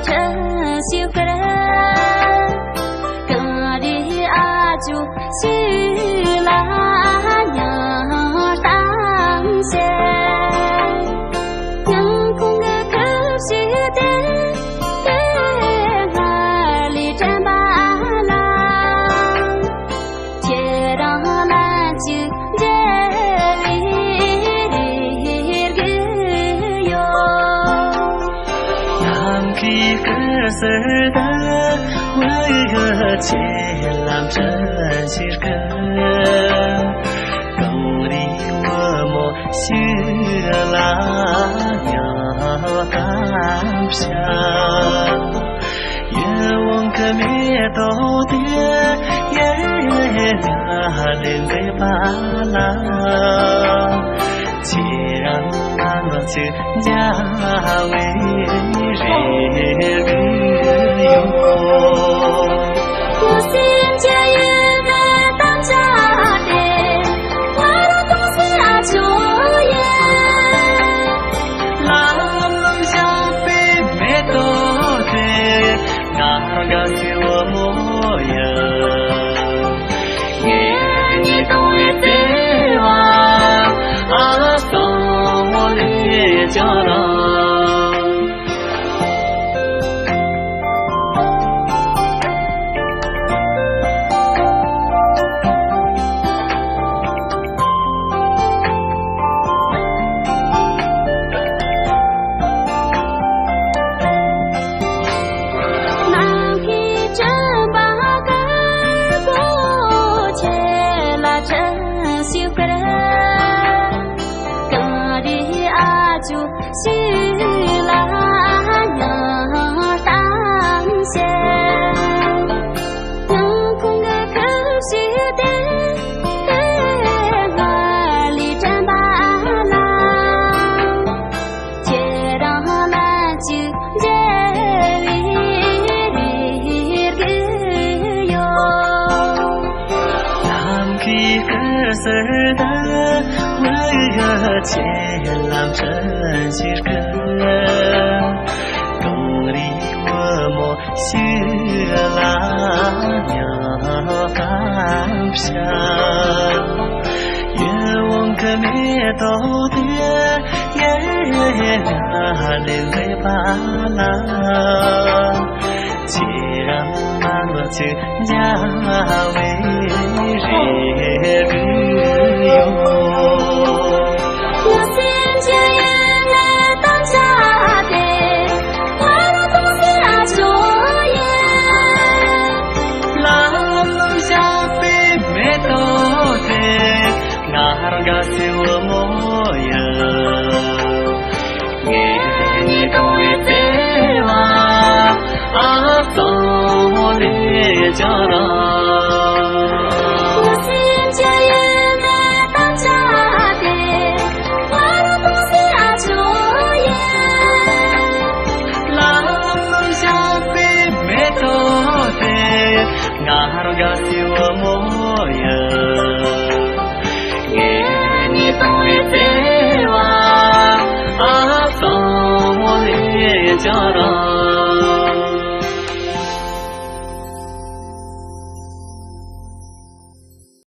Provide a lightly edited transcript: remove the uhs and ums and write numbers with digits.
真心个人，跟你阿就许了娘当先，娘空个可许的，俺里真巴拉，天让俺就这里个哟。是的，我前浪真是个，狗里我莫学啦鸟干啥，愿望可灭都的也那连在巴拉。既然俺我去家为人个哟，我心家也来当家的，我的东西啊就也，老龙小飞没多的，俺个是我模样，你都会对我。啊，送我的家郎。南皮真把个不切了真心个人。就许了娘当先，娘空个可许的，俺里真巴拉，天让俺就这里个哟。咱去个事的，我前浪真是个，狗里我莫学啦鸟干啥，愿望可灭都的也那连在巴拉，既然俺我去家为人个哟。我心家也来当家的，我的东西啊就也，老龙小飞没多的，俺个是我模样，你都会对我啊送我的家郎。俺个是我模样。